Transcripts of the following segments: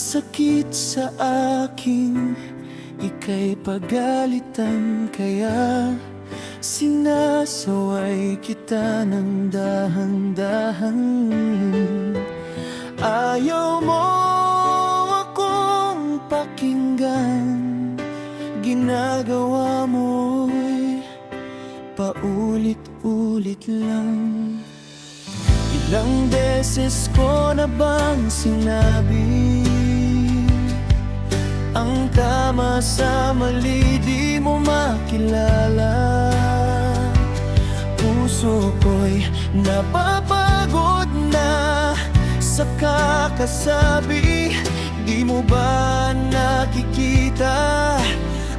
masakit sa akin, ika'y pagalitan, kaya sinasaway kita ng dahan-dahan. Ayaw mo akong pakinggan, ginagawa mo'y paulit-ulit lang. Ilang beses ko na bang sinabi, ang tama sa mali di mo makilala. Puso ko'y napapagod na sa kakasabi. Di mo ba nakikita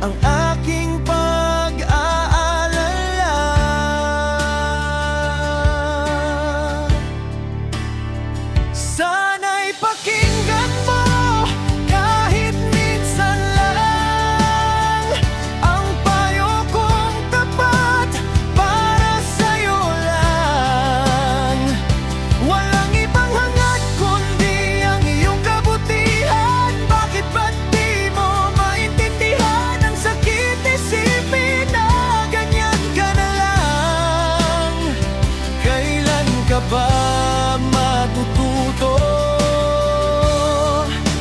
ang aking pag-aalala? Sana'y pakinggan mo kahit minsan lang ang payo kong tapat para sa'yo lang. Walang ibang hangad kundi ang iyong kabutihan. Bakit ba't di mo maintindihan ang sakit isipin na ganyan ka na lang? Kailan ka ba matututo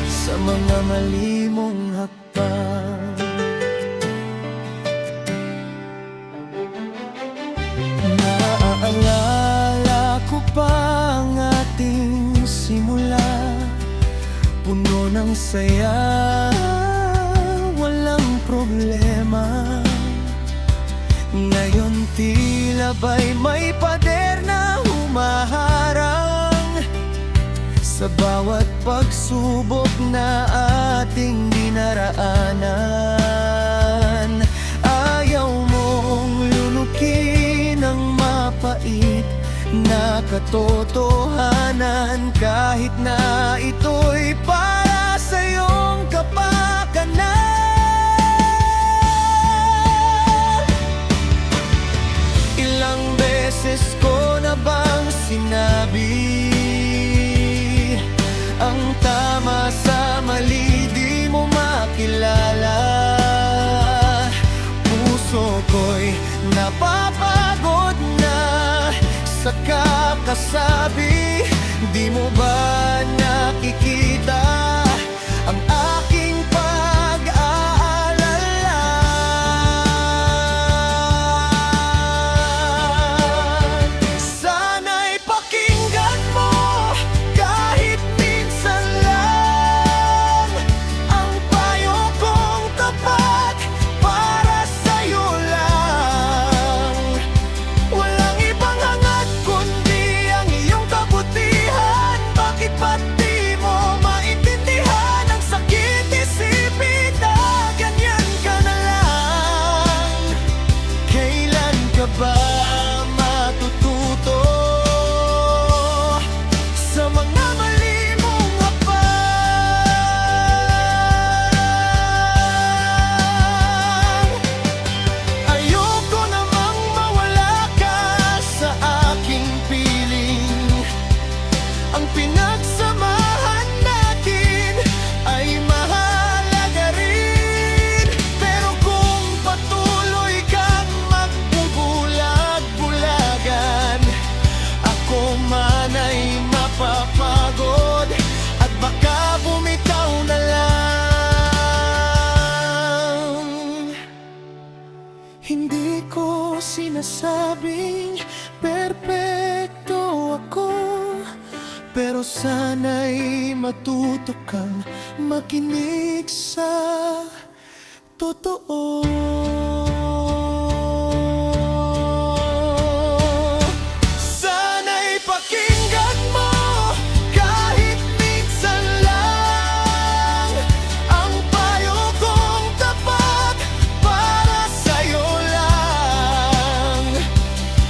sa mga mali mong hakbang? Naaalala ko pa ang ating simula, puno ng saya, walang problema. Ngayon tila ba'y may pader na humaharang sa bawat pagsubok na ating dinaraanan. Ayaw mong lunukin ang mapait na katotohanan, kahit na ito'y para sa iyong kapakanan. Ilang beses ko na bang sinabi, ang tama sa mali di mo makilala. Puso ko'y napapagod na sa kakasabi. Di mo ba nakikita ang aking pag-aalala? Sana'y pakinggan mo kahit minsan lang ang payo kong tapat para sa'yo lang. Walang ibang hangad kundi ang iyong kabutihan. Bakit ba't di mo maintindihan ang sakit isipin na ganyan ka na lang? Kailan ka ba matututo sa mga mali mong hakbang? Ayoko namang mawala ka sa aking piling. Ang pinagsamahan natin ay mahalaga rin. Pero kung patuloy kang magbubulag-bulagan, ako man ay mapapagod at baka bumitaw na lang. Hindi ko sinasabing perpekto ako, pero sana'y matuto kang makinig sa totoo. Sana'y pakinggan mo kahit minsan lang ang payo kong tapat para sa'yo lang.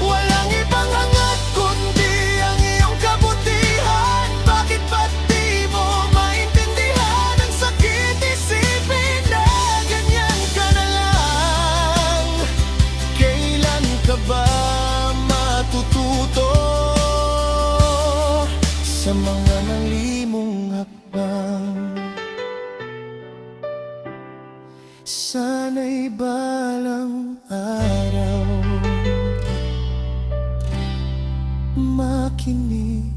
Walang ibang hangad kundi ang iyong kabutihan. Bakit ba't di mo maintindihan ang sakit isipin na ganyan ka na lang? Kailan ka ba matututo sa mga mali mong hakbang? Sana'y balang araw makinig